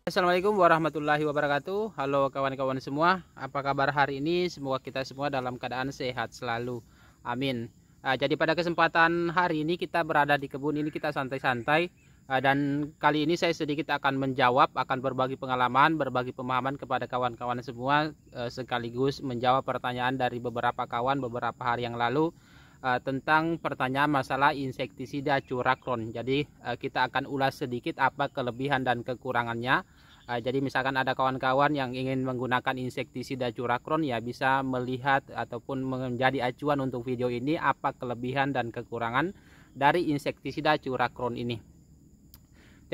Assalamualaikum warahmatullahi wabarakatuh. Halo kawan-kawan semua, apa kabar hari ini? Semoga kita semua dalam keadaan sehat selalu, amin. Jadi pada kesempatan hari ini kita berada di kebun ini, kita santai-santai, dan kali ini saya sedikit akan menjawab, akan berbagi pengalaman, berbagi pemahaman kepada kawan-kawan semua, sekaligus menjawab pertanyaan dari beberapa kawan beberapa hari yang lalu tentang pertanyaan masalah insektisida Curacron. Jadi kita akan ulas sedikit apa kelebihan dan kekurangannya. Jadi misalkan ada kawan-kawan yang ingin menggunakan insektisida Curacron, ya bisa melihat ataupun menjadi acuan untuk video ini apa kelebihan dan kekurangan dari insektisida Curacron ini.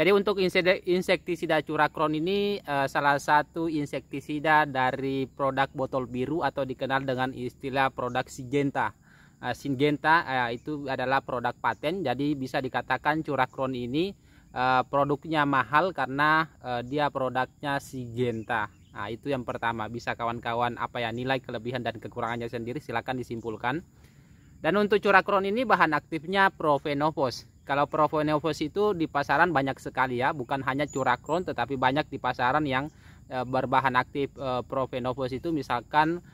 Jadi untuk insektisida Curacron ini salah satu insektisida dari produk botol biru atau dikenal dengan istilah produk Syngenta. Syngenta itu adalah produk paten, jadi bisa dikatakan Curacron ini produknya mahal karena dia produknya Syngenta. Nah, itu yang pertama, bisa kawan-kawan nilai kelebihan dan kekurangannya sendiri silakan disimpulkan. Dan untuk Curacron ini bahan aktifnya Profenofos. Kalau Profenofos itu di pasaran banyak sekali ya, bukan hanya Curacron tetapi banyak di pasaran yang berbahan aktif Profenofos itu, misalkan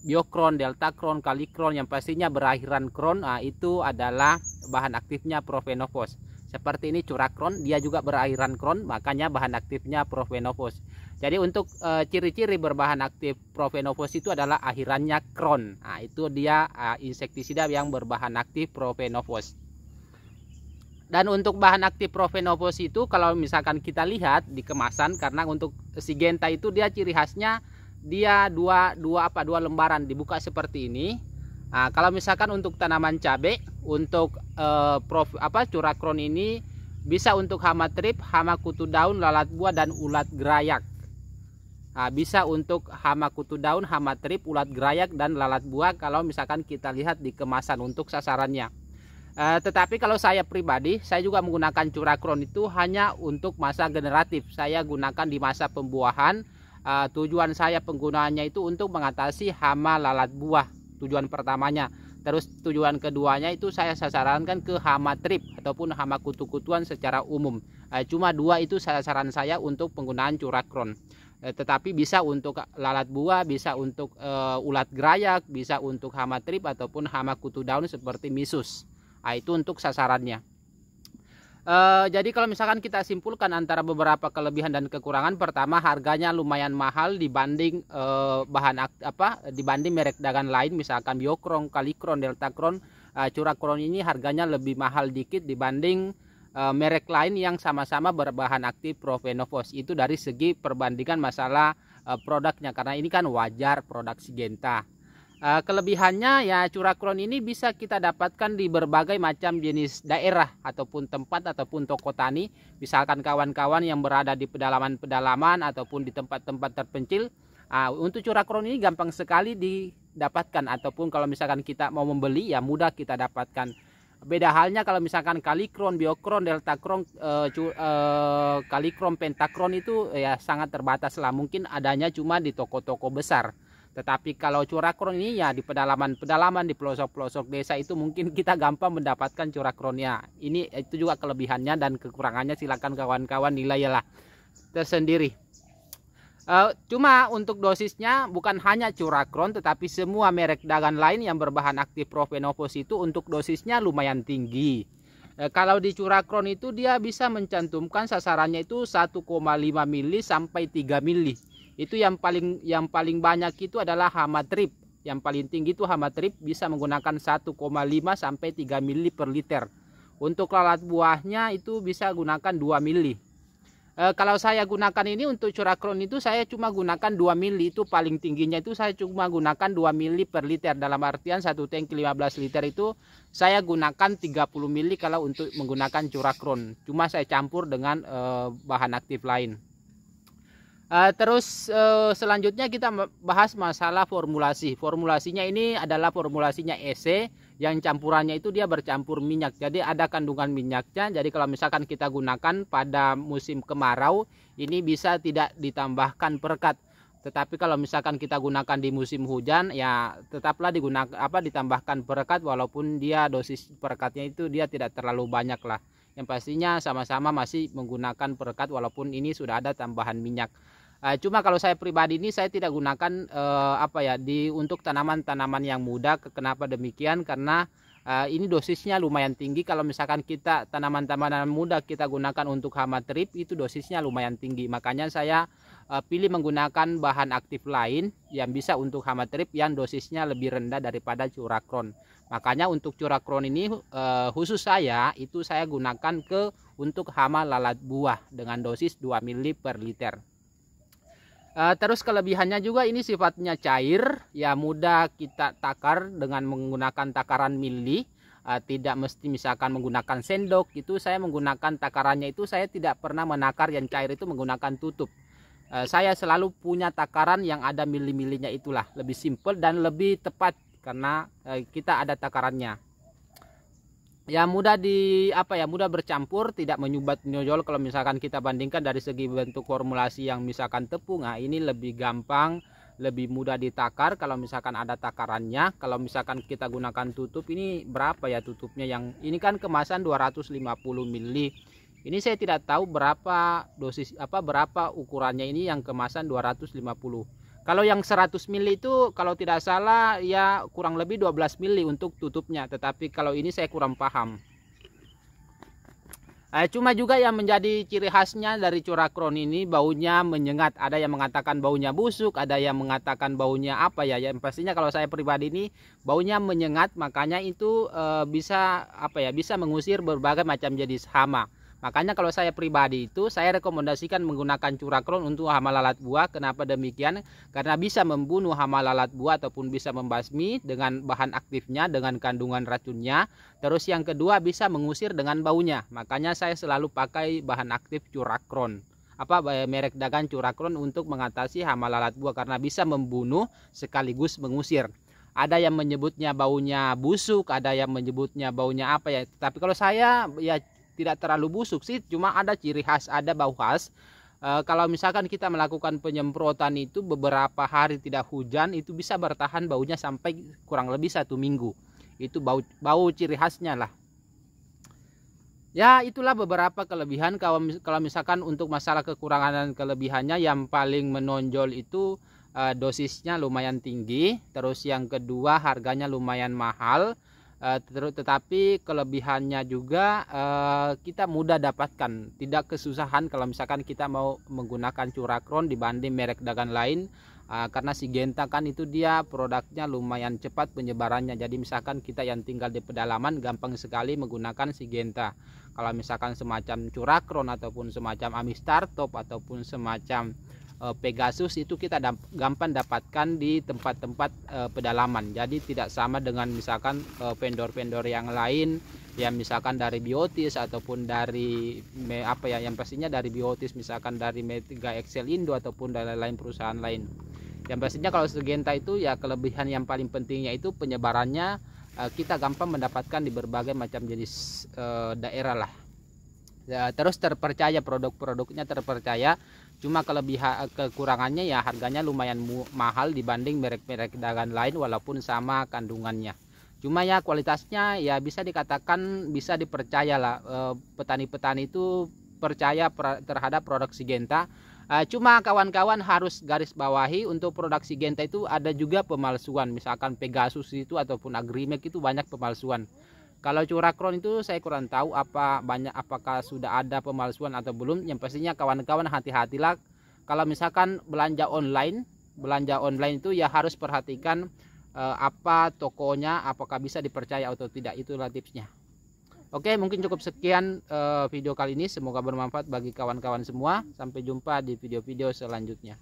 Biokron, Deltacron, Calicron yang pastinya berakhiran kron, itu adalah bahan aktifnya Profenofos. Seperti ini Curacron, dia juga berakhiran kron, makanya bahan aktifnya Profenofos. Jadi untuk ciri-ciri berbahan aktif Profenofos itu adalah akhirannya kron. Nah, itu dia insektisida yang berbahan aktif Profenofos. Dan untuk bahan aktif Profenofos itu kalau misalkan kita lihat di kemasan, karena untuk Syngenta itu dia ciri khasnya dia dua lembaran dibuka seperti ini. Nah, kalau misalkan untuk tanaman cabai, untuk Curacron ini bisa untuk hama trip, hama kutu daun, lalat buah dan ulat gerayak. Nah, bisa untuk hama kutu daun, hama trip, ulat gerayak dan lalat buah kalau misalkan kita lihat di kemasan untuk sasarannya. Tetapi kalau saya pribadi, saya juga menggunakan Curacron itu hanya untuk masa generatif. Saya gunakan di masa pembuahan. Tujuan saya penggunaannya itu untuk mengatasi hama lalat buah, tujuan pertamanya. Terus tujuan keduanya itu saya sasarankan ke hama trip ataupun hama kutu-kutuan secara umum. Cuma dua itu sasaran saya untuk penggunaan Curacron. Tetapi bisa untuk lalat buah, bisa untuk ulat gerayak, bisa untuk hama trip ataupun hama kutu daun seperti misus. Itu untuk sasarannya. Jadi kalau misalkan kita simpulkan antara beberapa kelebihan dan kekurangan, pertama harganya lumayan mahal dibanding dibanding merek dagang lain, misalkan Biokron, Calicron, Deltacron. Curacron ini harganya lebih mahal dikit dibanding merek lain yang sama-sama berbahan aktif Profenofos. Itu dari segi perbandingan masalah produknya, karena ini kan wajar produk Syngenta. Kelebihannya ya Curacron ini bisa kita dapatkan di berbagai macam jenis daerah ataupun tempat ataupun toko tani. Misalkan kawan-kawan yang berada di pedalaman-pedalaman ataupun di tempat-tempat terpencil, untuk Curacron ini gampang sekali didapatkan, ataupun kalau misalkan kita mau membeli ya mudah kita dapatkan. Beda halnya kalau misalkan Calicron, Biokron, Deltacron, Calicron, Pentacron itu ya sangat terbatas lah, mungkin adanya cuma di toko-toko besar. Tetapi kalau Curacron ini ya di pedalaman-pedalaman, di pelosok-pelosok desa itu mungkin kita gampang mendapatkan Curacronnya. Ini itu juga kelebihannya, dan kekurangannya silakan kawan-kawan nilai lah tersendiri. Cuma untuk dosisnya bukan hanya Curacron tetapi semua merek dagang lain yang berbahan aktif Profenofos itu untuk dosisnya lumayan tinggi. Kalau di Curacron itu dia bisa mencantumkan sasarannya itu 1,5 mili sampai 3 mili. Itu yang paling banyak itu adalah hama trip. Yang paling tinggi itu hama trip bisa menggunakan 1,5 sampai 3 mili per liter. Untuk lalat buahnya itu bisa gunakan 2 mili. Kalau saya gunakan ini untuk Curacron itu saya cuma gunakan 2 mili, itu paling tingginya itu saya cuma gunakan 2 mili per liter. Dalam artian satu tangki 15 liter itu saya gunakan 30 mili kalau untuk menggunakan Curacron. Cuma saya campur dengan bahan aktif lain. Terus selanjutnya kita bahas masalah formulasi. Formulasinya ini adalah formulasinya EC yang campurannya itu dia bercampur minyak. Jadi ada kandungan minyaknya. Jadi kalau misalkan kita gunakan pada musim kemarau ini bisa tidak ditambahkan perekat. Tetapi kalau misalkan kita gunakan di musim hujan ya tetaplah ditambahkan perekat, walaupun dia dosis perekatnya itu dia tidak terlalu banyak lah. yang pastinya sama-sama masih menggunakan perekat walaupun ini sudah ada tambahan minyak. Cuma kalau saya pribadi ini saya tidak gunakan untuk tanaman-tanaman yang muda. Kenapa demikian? Karena ini dosisnya lumayan tinggi. Kalau misalkan kita tanaman-tanaman muda kita gunakan untuk hama trip, itu dosisnya lumayan tinggi. Makanya saya pilih menggunakan bahan aktif lain yang bisa untuk hama trip yang dosisnya lebih rendah daripada Curackron. Makanya untuk Curackron ini khusus saya gunakan untuk hama lalat buah dengan dosis 2 ml per liter. Terus kelebihannya juga ini sifatnya cair, ya mudah kita takar dengan menggunakan takaran mili. Tidak mesti misalkan menggunakan sendok. Itu saya menggunakan takarannya itu saya tidak pernah menakar yang cair itu menggunakan tutup. Saya selalu punya takaran yang ada mili-milinya, itulah lebih simpel dan lebih tepat karena kita ada takarannya. Ya mudah mudah bercampur, tidak menyumbat nyojol. Kalau misalkan kita bandingkan dari segi bentuk formulasi yang misalkan tepung, ini lebih gampang, lebih mudah ditakar kalau misalkan ada takarannya. Kalau misalkan kita gunakan tutup, ini berapa ya tutupnya, yang ini kan kemasan 250 ml. Ini saya tidak tahu berapa dosis berapa ukurannya, ini yang kemasan 250. Kalau yang 100 ml itu kalau tidak salah ya kurang lebih 12 ml untuk tutupnya. Tetapi kalau ini saya kurang paham. Cuma juga yang menjadi ciri khasnya dari Curackron ini baunya menyengat. Ada yang mengatakan baunya busuk, ada yang mengatakan baunya yang pastinya kalau saya pribadi ini baunya menyengat. Makanya itu bisa mengusir berbagai macam jenis hama. Makanya kalau saya pribadi itu saya rekomendasikan menggunakan Curackron untuk hama lalat buah. Kenapa demikian? Karena bisa membunuh hama lalat buah ataupun bisa membasmi dengan bahan aktifnya, dengan kandungan racunnya. Terus yang kedua bisa mengusir dengan baunya. Makanya saya selalu pakai bahan aktif Curackron. Merek dagang Curackron untuk mengatasi hama lalat buah karena bisa membunuh sekaligus mengusir. Ada yang menyebutnya baunya busuk, ada yang menyebutnya baunya Tapi kalau saya ya tidak terlalu busuk sih, cuma ada ciri khas, ada bau khas. Kalau misalkan kita melakukan penyemprotan itu beberapa hari tidak hujan, itu bisa bertahan baunya sampai kurang lebih 1 minggu. Itu bau ciri khasnya lah. Ya itulah beberapa kelebihan. Kalau misalkan untuk masalah kekurangan dan kelebihannya, yang paling menonjol itu dosisnya lumayan tinggi. Terus yang kedua harganya lumayan mahal. Tetapi kelebihannya juga kita mudah dapatkan, tidak kesusahan kalau misalkan kita mau menggunakan Curackron dibanding merek dagang lain. Karena Syngenta kan itu dia produknya lumayan cepat penyebarannya. Jadi misalkan kita yang tinggal di pedalaman gampang sekali menggunakan Syngenta. Kalau misalkan semacam Curackron ataupun semacam Amistartop ataupun semacam Pegasus itu kita gampang dapatkan di tempat-tempat pedalaman. Jadi tidak sama dengan misalkan vendor-vendor yang lain yang misalkan dari Biotis ataupun dari yang pastinya dari Biotis, misalkan dari Mega Excel Indo ataupun dari lain perusahaan lain. Yang pastinya kalau Syngenta itu ya kelebihan yang paling pentingnya itu penyebarannya, kita gampang mendapatkan di berbagai macam jenis daerah lah. Ya, terus terpercaya, produk-produknya terpercaya. Cuma kekurangannya ya harganya lumayan mahal dibanding merek-merek dagang lain walaupun sama kandungannya. Cuma ya kualitasnya ya bisa dikatakan bisa dipercaya lah. Petani-petani itu percaya terhadap produk Syngenta. Cuma kawan-kawan harus garis bawahi, untuk produk Syngenta itu ada juga pemalsuan. Misalkan Pegasus itu ataupun Agrimek itu banyak pemalsuan. Kalau Curackron itu saya kurang tahu apakah sudah ada pemalsuan atau belum. Yang pastinya kawan-kawan hati-hatilah kalau misalkan belanja online itu ya harus perhatikan tokonya apakah bisa dipercaya atau tidak. Itulah tipsnya. Oke, mungkin cukup sekian video kali ini, semoga bermanfaat bagi kawan-kawan semua. Sampai jumpa di video-video selanjutnya.